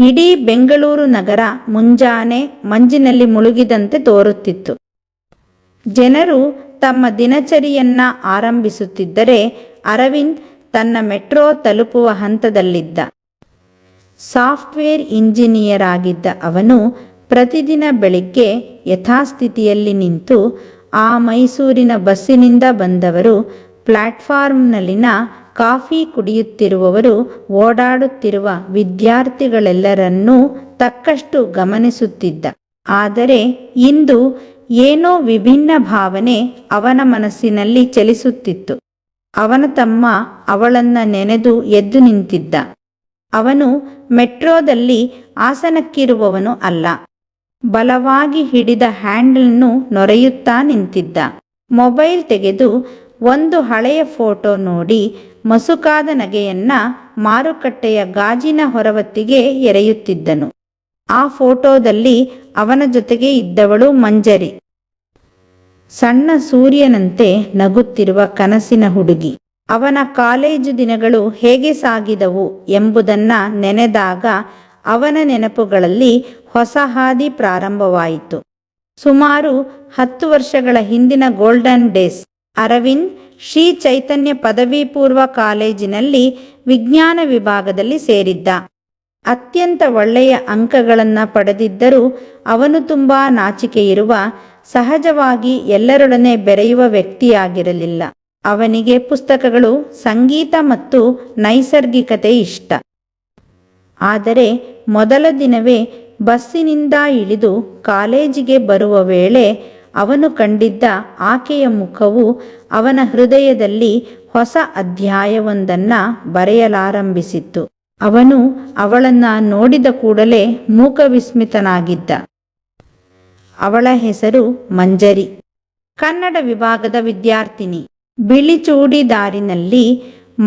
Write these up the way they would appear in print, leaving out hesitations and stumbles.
ಇಡೀ ಬೆಂಗಳೂರು ನಗರ ಮುಂಜಾನೆ ಮಂಜಿನಲ್ಲಿ ಮುಳುಗಿದಂತೆ ತೋರುತ್ತಿತ್ತು. ಜನರು ತಮ್ಮ ದಿನಚರಿಯನ್ನ ಆರಂಭಿಸುತ್ತಿದ್ದರೆ ಅರವಿಂದ್ ತನ್ನ ಮೆಟ್ರೋ ತಲುಪುವ ಹಂತದಲ್ಲಿದ್ದ. ಸಾಫ್ಟ್ವೇರ್ ಇಂಜಿನಿಯರ್ ಆಗಿದ್ದ ಅವನು ಪ್ರತಿದಿನ ಬೆಳಿಗ್ಗೆ ಯಥಾಸ್ಥಿತಿಯಲ್ಲಿ ನಿಂತು ಆ ಮೈಸೂರಿನ ಬಸ್ಸಿನಿಂದ ಬಂದವರು, ಪ್ಲಾಟ್ಫಾರ್ಮ್ನಲ್ಲಿನ ಕಾಫಿ ಕುಡಿಯುತ್ತಿರುವವರು, ಓಡಾಡುತ್ತಿರುವ ವಿದ್ಯಾರ್ಥಿಗಳೆಲ್ಲರನ್ನೂ ತಕ್ಕಷ್ಟು ಗಮನಿಸುತ್ತಿದ್ದ. ಆದರೆ ಇಂದು ಏನೋ ವಿಭಿನ್ನ ಭಾವನೆ ಅವನ ಮನಸ್ಸಿನಲ್ಲಿ ಚಲಿಸುತ್ತಿತ್ತು. ಅವನ ತಮ್ಮ ಅವಳನ್ನ ನೆನೆದು ಎದ್ದು ನಿಂತಿದ್ದ. ಅವನು ಮೆಟ್ರೋದಲ್ಲಿ ಆಸನಕ್ಕಿರುವವನು ಅಲ್ಲ. ಬಲವಾಗಿ ಹಿಡಿದ ಹ್ಯಾಂಡಲನ್ನು ನೊರೆಯುತ್ತಾ ನಿಂತಿದ್ದ. ಮೊಬೈಲ್ ತೆಗೆದು ಒಂದು ಹಳೆಯ ಫೋಟೋ ನೋಡಿ ಮಸುಕಾದ ನಗೆಯನ್ನ ಮಾರುಕಟ್ಟೆಯ ಗಾಜಿನ ಹೊರವತ್ತಿಗೆ ಎರೆಯುತ್ತಿದ್ದನು. ಆ ಫೋಟೋದಲ್ಲಿ ಅವನ ಜೊತೆಗೆ ಇದ್ದವಳು ಮಂಜರಿ, ಸಣ್ಣ ಸೂರ್ಯನಂತೆ ನಗುತ್ತಿರುವ ಕನಸಿನ ಹುಡುಗಿ. ಅವನ ಕಾಲೇಜು ದಿನಗಳು ಹೇಗೆ ಸಾಗಿದವು ಎಂಬುದನ್ನು ನೆನೆದಾಗ ಅವನ ನೆನಪುಗಳಲ್ಲಿ ಹೊಸ ಹಾದಿ ಪ್ರಾರಂಭವಾಯಿತು. ಸುಮಾರು 10 ವರ್ಷಗಳ ಹಿಂದಿನ ಗೋಲ್ಡನ್ ಡೇಸ್. ಅರವಿಂದ್ ಶ್ರೀ ಚೈತನ್ಯ ಪದವಿ ಪೂರ್ವ ಕಾಲೇಜಿನಲ್ಲಿ ವಿಜ್ಞಾನ ವಿಭಾಗದಲ್ಲಿ ಸೇರಿದ್ದ. ಅತ್ಯಂತ ಒಳ್ಳೆಯ ಅಂಕಗಳನ್ನು ಪಡೆದಿದ್ದರೂ ಅವನು ತುಂಬ ನಾಚಿಕೆಯಿರುವ, ಸಹಜವಾಗಿ ಎಲ್ಲರೊಡನೆ ಬೆರೆಯುವ ವ್ಯಕ್ತಿಯಾಗಿರಲಿಲ್ಲ. ಅವನಿಗೆ ಪುಸ್ತಕಗಳು, ಸಂಗೀತ ಮತ್ತು ನೈಸರ್ಗಿಕತೆ ಇಷ್ಟ. ಆದರೆ ಮೊದಲ ದಿನವೇ ಬಸ್ಸಿನಿಂದ ಇಳಿದು ಕಾಲೇಜಿಗೆ ಬರುವ ವೇಳೆ ಅವನು ಕಂಡಿದ್ದ ಆಕೆಯ ಮುಖವು ಅವನ ಹೃದಯದಲ್ಲಿ ಹೊಸ ಅಧ್ಯಾಯವೊಂದನ್ನು ಬರೆಯಲಾರಂಭಿಸಿತ್ತು. ಅವನು ಅವಳನ್ನು ನೋಡಿದ ಕೂಡಲೇ ಮೂಕವಿಸ್ಮಿತನಾಗಿದ್ದ. ಅವಳ ಹೆಸರು ಮಂಜರಿ. ಕನ್ನಡ ವಿಭಾಗದ ವಿದ್ಯಾರ್ಥಿನಿ. ಬಿಳಿ ಚೂಡಿದಾರಿನಲ್ಲಿ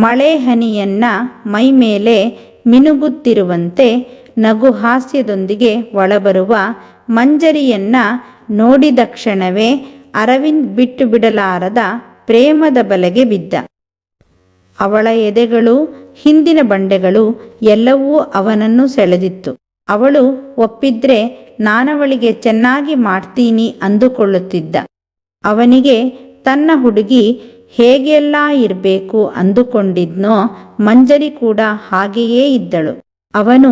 ಮಳೆ ಹನಿಯನ್ನ ಮೈಮೇಲೆ ಮಿನುಗುತ್ತಿರುವಂತೆ ನಗು ಹಾಸ್ಯದೊಂದಿಗೆ ಒಳಬರುವ ಮಂಜರಿಯನ್ನ ನೋಡಿದ ಕ್ಷಣವೇ ಅರವಿಂದ್ ಬಿಟ್ಟು ಬಿಡಲಾರದ ಪ್ರೇಮದ ಬಲೆಗೆ ಬಿದ್ದ. ಅವಳ ಎದೆಗಳು, ಹಿಂದಿನ ಬಂಡೆಗಳು ಎಲ್ಲವೂ ಅವನನ್ನು ಸೆಳೆದಿತ್ತು. ಅವಳು ಒಪ್ಪಿದ್ರೆ ನಾನವಳಿಗೆ ಚೆನ್ನಾಗಿ ಮಾಡ್ತೀನಿ ಅಂದುಕೊಳ್ಳುತ್ತಿದ್ದ. ಅವನಿಗೆ ತನ್ನ ಹುಡುಗಿ ಹೇಗೆಲ್ಲ ಇರಬೇಕು ಅಂದುಕೊಂಡಿದ್ನೋ ಮಂಜರಿ ಕೂಡ ಹಾಗೆಯೇ ಇದ್ದಳು. ಅವನು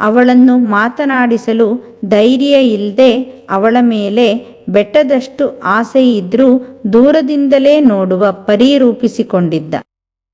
ಅವಳನ್ನು ಮಾತನಾಡಿಸಲು ಧೈರ್ಯ ಇಲ್ಲದೆ ಅವಳ ಮೇಲೆ ಬೆಟ್ಟದಷ್ಟು ಆಸೆ ಇದ್ರೂ ದೂರದಿಂದಲೇ ನೋಡುವ ಪರಿ ರೂಪಿಸಿಕೊಂಡಿದ್ದ.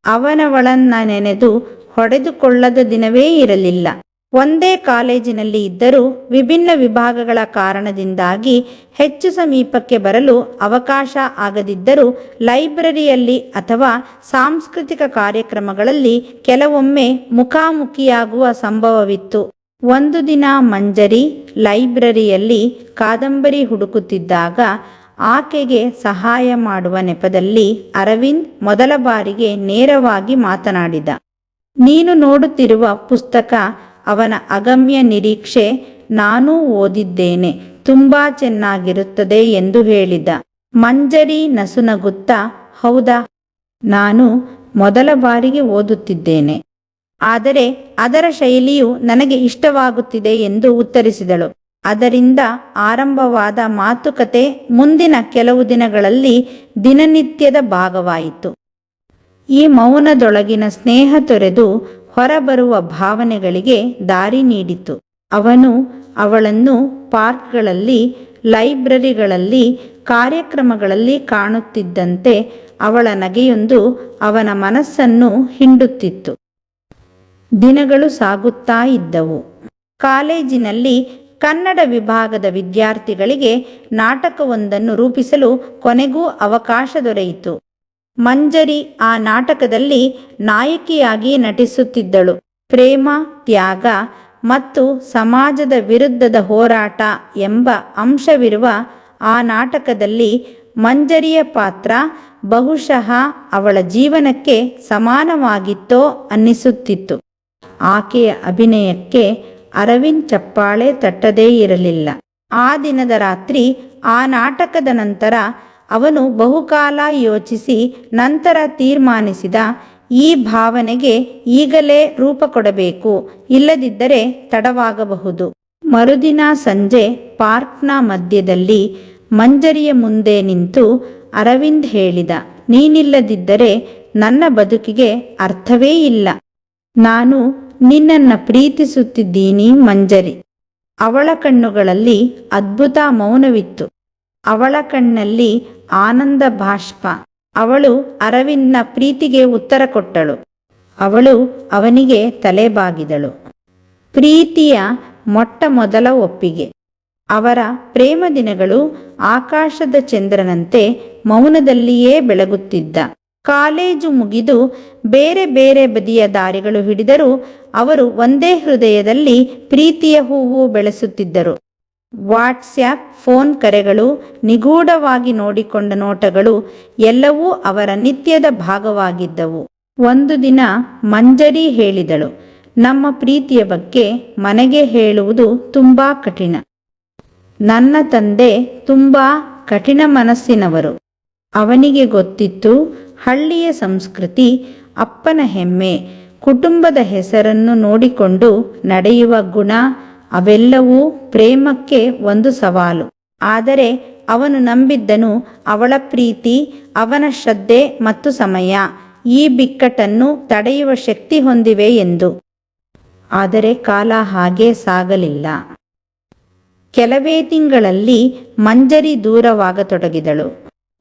ಅವನವಳನ್ನ ನೆನೆದು ಹೊಡೆದುಕೊಳ್ಳದ ದಿನವೇ ಇರಲಿಲ್ಲ. ಒಂದೇ ಕಾಲೇಜಿನಲ್ಲಿ ಇದ್ದರೂ ವಿಭಿನ್ನ ವಿಭಾಗಗಳ ಕಾರಣದಿಂದಾಗಿ ಹೆಚ್ಚು ಸಮೀಪಕ್ಕೆ ಬರಲು ಅವಕಾಶ ಆಗದಿದ್ದರೂ ಲೈಬ್ರರಿಯಲ್ಲಿ ಅಥವಾ ಸಾಂಸ್ಕೃತಿಕ ಕಾರ್ಯಕ್ರಮಗಳಲ್ಲಿ ಕೆಲವೊಮ್ಮೆ ಮುಖಾಮುಖಿಯಾಗುವ ಸಂಭವವಿತ್ತು. ಒಂದು ದಿನ ಮಂಜರಿ ಲೈಬ್ರರಿಯಲ್ಲಿ ಕಾದಂಬರಿ ಹುಡುಕುತ್ತಿದ್ದಾಗ ಆಕೆಗೆ ಸಹಾಯ ಮಾಡುವ ನೆಪದಲ್ಲಿ ಅರವಿಂದ್ ಮೊದಲ ಬಾರಿಗೆ ನೇರವಾಗಿ ಮಾತನಾಡಿದ. ನೀನು ನೋಡುತ್ತಿರುವ ಪುಸ್ತಕ ಅವನ ಅಗಮ್ಯ ನಿರೀಕ್ಷೆ. ನಾನೂ ಓದಿದ್ದೇನೆ, ತುಂಬಾ ಚೆನ್ನಾಗಿರುತ್ತದೆ ಎಂದು ಹೇಳಿದ. ಮಂಜರಿ ನಸುನಗುತ್ತಾ, ಹೌದಾ, ನಾನು ಮೊದಲ ಬಾರಿಗೆ ಓದುತ್ತಿದ್ದೇನೆ, ಆದರೆ ಅದರ ಶೈಲಿಯು ನನಗೆ ಇಷ್ಟವಾಗುತ್ತಿದೆ ಎಂದು ಉತ್ತರಿಸಿದಳು. ಅದರಿಂದ ಆರಂಭವಾದ ಮಾತುಕತೆ ಮುಂದಿನ ಕೆಲವು ದಿನಗಳಲ್ಲಿ ದಿನನಿತ್ಯದ ಭಾಗವಾಯಿತು. ಈ ಮೌನದೊಳಗಿನ ಸ್ನೇಹ ತೊರೆದು ಹೊರಬರುವ ಭಾವನೆಗಳಿಗೆ ದಾರಿ ನೀಡಿತು. ಅವನು ಅವಳನ್ನು ಪಾರ್ಕ್ಗಳಲ್ಲಿ, ಲೈಬ್ರರಿಗಳಲ್ಲಿ, ಕಾರ್ಯಕ್ರಮಗಳಲ್ಲಿ ಕಾಣುತ್ತಿದ್ದಂತೆ ಅವಳ ನಗೆಯೊಂದು ಅವನ ಮನಸ್ಸನ್ನು ಹಿಂಡುತ್ತಿತ್ತು. ದಿನಗಳು ಸಾಗುತ್ತಾ ಇದ್ದವು. ಕಾಲೇಜಿನಲ್ಲಿ ಕನ್ನಡ ವಿಭಾಗದ ವಿದ್ಯಾರ್ಥಿಗಳಿಗೆ ನಾಟಕವೊಂದನ್ನು ರೂಪಿಸಲು ಕೊನೆಗೂ ಅವಕಾಶ ದೊರೆಯಿತು. ಮಂಜರಿ ಆ ನಾಟಕದಲ್ಲಿ ನಾಯಕಿಯಾಗಿ ನಟಿಸುತ್ತಿದ್ದಳು. ಪ್ರೇಮ, ತ್ಯಾಗ ಮತ್ತು ಸಮಾಜದ ವಿರುದ್ಧದ ಹೋರಾಟ ಎಂಬ ಅಂಶವಿರುವ ಆ ನಾಟಕದಲ್ಲಿ ಮಂಜರಿಯ ಪಾತ್ರ ಬಹುಶಃ ಅವಳ ಜೀವನಕ್ಕೆ ಸಮಾನವಾಗಿತ್ತೋ ಅನ್ನಿಸುತ್ತಿತ್ತು. ಆಕೆಯ ಅಭಿನಯಕ್ಕೆ ಅರವಿಂದ್ ಚಪ್ಪಾಳೆ ತಟ್ಟದೇ ಇರಲಿಲ್ಲ. ಆ ದಿನದ ರಾತ್ರಿ, ಆ ನಾಟಕದ ನಂತರ ಅವನು ಬಹುಕಾಲ ಯೋಚಿಸಿ ನಂತರ ತೀರ್ಮಾನಿಸಿದ, ಈ ಭಾವನೆಗೆ ಈಗಲೇ ರೂಪ ಕೊಡಬೇಕು, ಇಲ್ಲದಿದ್ದರೆ ತಡವಾಗಬಹುದು. ಮರುದಿನ ಸಂಜೆ ಪಾರ್ಕ್ನ ಮಧ್ಯದಲ್ಲಿ ಮಂಜರಿಯ ಮುಂದೆ ನಿಂತು ಅರವಿಂದ್ ಹೇಳಿದ, ನೀನಿಲ್ಲದಿದ್ದರೆ ನನ್ನ ಬದುಕಿಗೆ ಅರ್ಥವೇ ಇಲ್ಲ. ನಾನು ನಿನ್ನನ್ನು ಪ್ರೀತಿಸುತ್ತಿದ್ದೀನಿ ಮಂಜರಿ. ಅವಳ ಕಣ್ಣುಗಳಲ್ಲಿ ಅದ್ಭುತ ಮೌನವಿತ್ತು. ಅವಳ ಕಣ್ಣಲ್ಲಿ ಆನಂದ ಬಾಷ್ಪ. ಅವಳು ಅರವಿಂದ್ನ ಪ್ರೀತಿಗೆ ಉತ್ತರ ಕೊಟ್ಟಳು. ಅವಳು ಅವನಿಗೆ ತಲೆಬಾಗಿದಳು. ಪ್ರೀತಿಯ ಮೊಟ್ಟ ಮೊದಲ ಒಪ್ಪಿಗೆ. ಅವರ ಪ್ರೇಮ ದಿನಗಳು ಆಕಾಶದ ಚಂದ್ರನಂತೆ ಮೌನದಲ್ಲಿಯೇ ಬೆಳಗುತ್ತಿದ್ದ. ಕಾಲೇಜು ಮುಗಿದು ಬೇರೆ ಬೇರೆ ಬದಿಯ ದಾರಿಗಳು ಹಿಡಿದರೂ ಅವರು ಒಂದೇ ಹೃದಯದಲ್ಲಿ ಪ್ರೀತಿಯ ಹೂವು ಬೆಳೆಸುತ್ತಿದ್ದರು. ವಾಟ್ಸ್ಯಾಪ್, ಫೋನ್ ಕರೆಗಳು, ನಿಗೂಢವಾಗಿ ನೋಡಿಕೊಂಡ ನೋಟಗಳು ಎಲ್ಲವೂ ಅವರ ನಿತ್ಯದ ಭಾಗವಾಗಿದ್ದವು. ಒಂದು ದಿನ ಮಂಜರಿ ಹೇಳಿದಳು, ನಮ್ಮ ಪ್ರೀತಿಯ ಬಗ್ಗೆ ಮನೆಗೆ ಹೇಳುವುದು ತುಂಬ ಕಠಿಣ. ನನ್ನ ತಂದೆ ತುಂಬ ಕಠಿಣ ಮನಸ್ಸಿನವರು. ಅವನಿಗೆ ಗೊತ್ತಿತ್ತು, ಹಳ್ಳಿಯ ಸಂಸ್ಕೃತಿ, ಅಪ್ಪನ ಹೆಮ್ಮೆ, ಕುಟುಂಬದ ಹೆಸರನ್ನು ನೋಡಿಕೊಂಡು ನಡೆಯುವ ಗುಣ ಅವೆಲ್ಲವೂ ಪ್ರೇಮಕ್ಕೆ ಒಂದು ಸವಾಲು. ಆದರೆ ಅವನು ನಂಬಿದ್ದನು, ಅವಳ ಪ್ರೀತಿ, ಅವನ ಶ್ರದ್ಧೆ ಮತ್ತು ಸಮಯ ಈ ಬಿಕ್ಕಟ್ಟನ್ನು ತಡೆಯುವ ಶಕ್ತಿ ಹೊಂದಿವೆ ಎಂದು. ಆದರೆ ಕಾಲ ಹಾಗೆ ಸಾಗಲಿಲ್ಲ. ಕೆಲವೇ ತಿಂಗಳಲ್ಲಿ ಮಂಜರಿ ದೂರವಾಗತೊಡಗಿದಳು.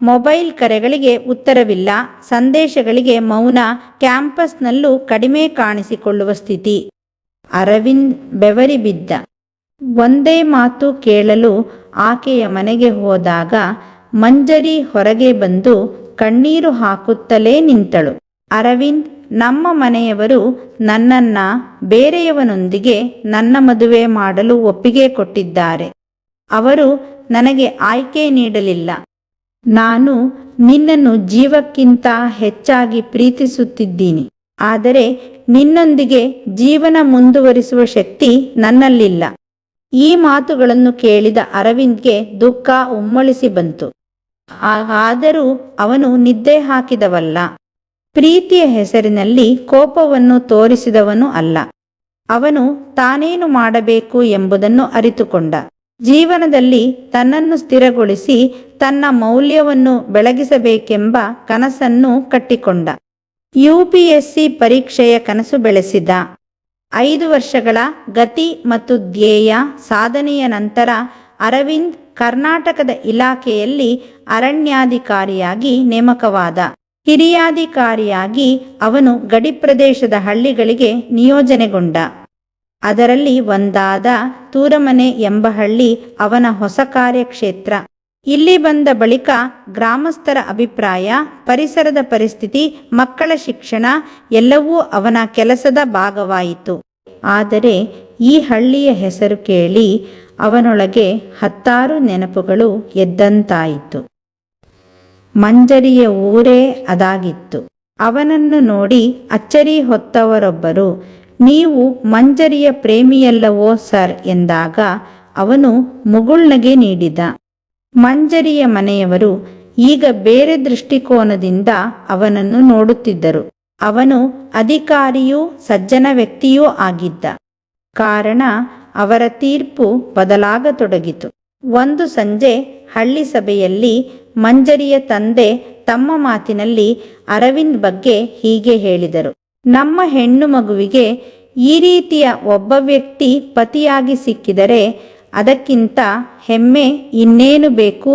ಮೊಬೈಲ್ ಕರೆಗಳಿಗೆ ಉತ್ತರವಿಲ್ಲ, ಸಂದೇಶಗಳಿಗೆ ಮೌನ, ಕ್ಯಾಂಪಸ್ನಲ್ಲೂ ಕಡಿಮೆ ಕಾಣಿಸಿಕೊಳ್ಳುವ ಸ್ಥಿತಿ. ಅರವಿಂದ್ ಬೆವರಿ ಬಿದ್ದ. ಒಂದೇ ಮಾತು ಕೇಳಲು ಆಕೆಯ ಮನೆಗೆ ಹೋದಾಗ ಮಂಜರಿ ಹೊರಗೆ ಬಂದು ಕಣ್ಣೀರು ಹಾಕುತ್ತಲೇ ನಿಂತಳು. ಅರವಿಂದ್, ನಮ್ಮ ಮನೆಯವರು ನನ್ನನ್ನು ಬೇರೆಯವನೊಂದಿಗೆ ನನ್ನ ಮದುವೆ ಮಾಡಲು ಒಪ್ಪಿಗೆ ಕೊಟ್ಟಿದ್ದಾರೆ. ಅವರು ನನಗೆ ಆಯ್ಕೆ ನೀಡಲಿಲ್ಲ. ನಾನು ನಿನ್ನನ್ನು ಜೀವಕ್ಕಿಂತ ಹೆಚ್ಚಾಗಿ ಪ್ರೀತಿಸುತ್ತಿದ್ದೀನಿ. ಆದರೆ ನಿನ್ನೊಂದಿಗೆ ಜೀವನ ಮುಂದುವರಿಸುವ ಶಕ್ತಿ ನನ್ನಲ್ಲಿಲ್ಲ. ಈ ಮಾತುಗಳನ್ನು ಕೇಳಿದ ಅರವಿಂದ್ಗೆ ದುಃಖ ಉಮ್ಮಳಿಸಿ ಬಂತು. ಆದರೂ ಅವನು ನಿದ್ದೆ ಹಾಕಿದವಲ್ಲ. ಪ್ರೀತಿಯ ಹೆಸರಿನಲ್ಲಿ ಕೋಪವನ್ನು ತೋರಿಸಿದವನು ಅಲ್ಲ. ಅವನು ತಾನೇನು ಮಾಡಬೇಕು ಎಂಬುದನ್ನು ಅರಿತುಕೊಂಡ. ಜೀವನದಲ್ಲಿ ತನ್ನನ್ನು ಸ್ಥಿರಗೊಳಿಸಿ ತನ್ನ ಮೌಲ್ಯವನ್ನು ಬೆಳಗಿಸಬೇಕೆಂಬ ಕನಸನ್ನು ಕಟ್ಟಿಕೊಂಡ. UPSC ಪರೀಕ್ಷೆಯ ಕನಸು ಬೆಳೆಸಿದ. 5 ವರ್ಷಗಳ ಗತಿ ಮತ್ತು ಧ್ಯೇಯ ಸಾಧನೆಯ ನಂತರ ಅರವಿಂದ್ ಕರ್ನಾಟಕದ ಇಲಾಖೆಯಲ್ಲಿ ಅರಣ್ಯಾಧಿಕಾರಿಯಾಗಿ ನೇಮಕವಾದ. ಹಿರಿಯಾಧಿಕಾರಿಯಾಗಿ ಅವನು ಗಡಿ ಪ್ರದೇಶದ ಹಳ್ಳಿಗಳಿಗೆ ನಿಯೋಜನೆಗೊಂಡ. ಅದರಲ್ಲಿ ಒಂದಾದ ತೂರಮನೆ ಎಂಬ ಹಳ್ಳಿ ಅವನ ಹೊಸ ಕಾರ್ಯಕ್ಷೇತ್ರ. ಇಲ್ಲಿ ಬಂದ ಬಳಿಕ ಗ್ರಾಮಸ್ಥರ ಅಭಿಪ್ರಾಯ, ಪರಿಸರದ ಪರಿಸ್ಥಿತಿ, ಮಕ್ಕಳ ಶಿಕ್ಷಣ ಎಲ್ಲವೂ ಅವನ ಕೆಲಸದ ಭಾಗವಾಯಿತು. ಆದರೆ ಈ ಹಳ್ಳಿಯ ಹೆಸರು ಕೇಳಿ ಅವನೊಳಗೆ 10 ನೆನಪುಗಳು ಎದ್ದಂತಾಯಿತು. ಮಂಜರಿಯ ಊರೇ ಅದಾಗಿತ್ತು. ಅವನನ್ನು ನೋಡಿ ಅಚ್ಚರಿ ಹೊತ್ತವರೊಬ್ಬರು, ನೀವು ಮಂಜರಿಯ ಪ್ರೇಮಿಯಲ್ಲವೋ ಸರ್ ಎಂದಾಗ ಅವನು ಮುಗುಳ್ನಗೆ ನೀಡಿದ. ಮಂಜರಿಯ ಮನೆಯವರು ಈಗ ಬೇರೆ ದೃಷ್ಟಿಕೋನದಿಂದ ಅವನನ್ನು ನೋಡುತ್ತಿದ್ದರು. ಅವನು ಅಧಿಕಾರಿಯೂ ಸಜ್ಜನ ವ್ಯಕ್ತಿಯೂ ಆಗಿದ್ದ ಕಾರಣ ಅವರ ತೀರ್ಪು ಬದಲಾಗತೊಡಗಿತು. ಒಂದು ಸಂಜೆ ಹಳ್ಳಿ ಸಭೆಯಲ್ಲಿ ಮಂಜರಿಯ ತಂದೆ ತಮ್ಮ ಮಾತಿನಲ್ಲಿ ಅರವಿಂದ್ ಬಗ್ಗೆ ಹೀಗೆ ಹೇಳಿದರು, ನಮ್ಮ ಹೆಣ್ಣು ಮಗುವಿಗೆ ಈ ರೀತಿಯ ಒಬ್ಬ ವ್ಯಕ್ತಿ ಪತಿಯಾಗಿ ಸಿಕ್ಕಿದರೆ ಅದಕ್ಕಿಂತ ಹೆಮ್ಮೆ ಇನ್ನೇನು ಬೇಕು?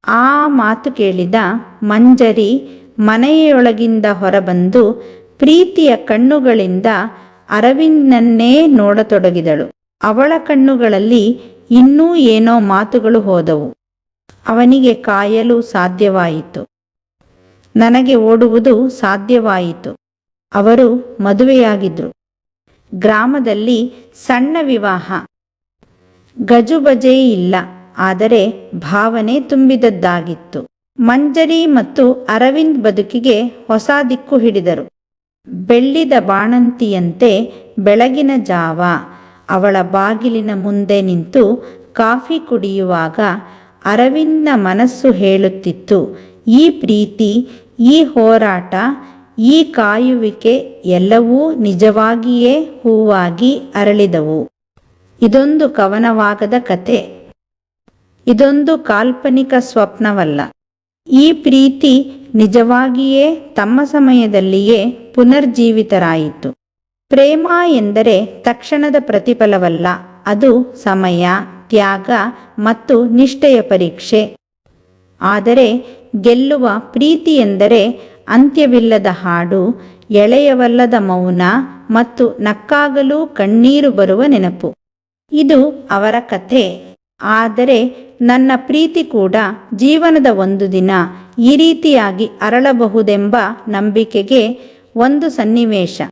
ಆ ಮಾತು ಕೇಳಿದ ಮಂಜರಿ ಮನೆಯೊಳಗಿಂದ ಹೊರಬಂದು ಪ್ರೀತಿಯ ಕಣ್ಣುಗಳಿಂದ ಅರವಿಂದ್ನನ್ನೇ ನೋಡತೊಡಗಿದಳು. ಅವಳ ಕಣ್ಣುಗಳಲ್ಲಿ ಇನ್ನೂ ಏನೋ ಮಾತುಗಳು ಹೋದವು. ಅವನಿಗೆ ಕಾಯಲು ಸಾಧ್ಯವಾಯಿತು. ನನಗೆ ಓಡುವುದು ಸಾಧ್ಯವಾಯಿತು. ಅವರು ಮದುವೆಯಾಗಿದ್ರು. ಗ್ರಾಮದಲ್ಲಿ ಸಣ್ಣ ವಿವಾಹ. ಗಜುಬಜೆ ಇಲ್ಲ, ಆದರೆ ಭಾವನೆ ತುಂಬಿದದ್ದಾಗಿತ್ತು. ಮಂಜರಿ ಮತ್ತು ಅರವಿಂದ್ ಬದುಕಿಗೆ ಹೊಸ ದಿಕ್ಕು ಹಿಡಿದರು. ಬೆಳ್ಳಿದ ಬಾಣಂತಿಯಂತೆ ಬೆಳಗಿನ ಜಾವ ಅವಳ ಬಾಗಿಲಿನ ಮುಂದೆ ನಿಂತು ಕಾಫಿ ಕುಡಿಯುವಾಗ ಅರವಿಂದ್ನ ಮನಸ್ಸು ಹೇಳುತ್ತಿತ್ತು, ಈ ಪ್ರೀತಿ, ಈ ಹೋರಾಟ, ಈ ಕಾಯುವಿಕೆ ಎಲ್ಲವೂ ನಿಜವಾಗಿಯೇ ಹೂವಾಗಿ ಅರಳಿದವು. ಇದೊಂದು ಕವನವಾಗದ ಕತೆ. ಇದೊಂದು ಕಾಲ್ಪನಿಕ ಸ್ವಪ್ನವಲ್ಲ. ಈ ಪ್ರೀತಿ ನಿಜವಾಗಿಯೇ ತಮ್ಮ ಸಮಯದಲ್ಲಿಯೇ ಪುನರ್ಜೀವಿತರಾಯಿತು. ಪ್ರೇಮ ಎಂದರೆ ತಕ್ಷಣದ ಪ್ರತಿಫಲವಲ್ಲ, ಅದು ಸಮಯ, ತ್ಯಾಗ ಮತ್ತು ನಿಷ್ಠೆಯ ಪರೀಕ್ಷೆ. ಆದರೆ ಗೆಲ್ಲುವ ಪ್ರೀತಿ ಎಂದರೆ ಅಂತ್ಯವಿಲ್ಲದ ಹಾಡು, ಎಳೆಯವಲ್ಲದ ಮೌನ ಮತ್ತು ನಕ್ಕಾಗಲೂ ಕಣ್ಣೀರು ಬರುವ ನೆನಪು. ಇದು ಅವರ ಕಥೆ. ಆದರೆ ನನ್ನ ಪ್ರೀತಿ ಕೂಡ ಜೀವನದ ಒಂದು ದಿನ ಈ ರೀತಿಯಾಗಿ ಅರಳಬಹುದೆಂಬ ನಂಬಿಕೆಗೆ ಒಂದು ಸನ್ನಿವೇಶ.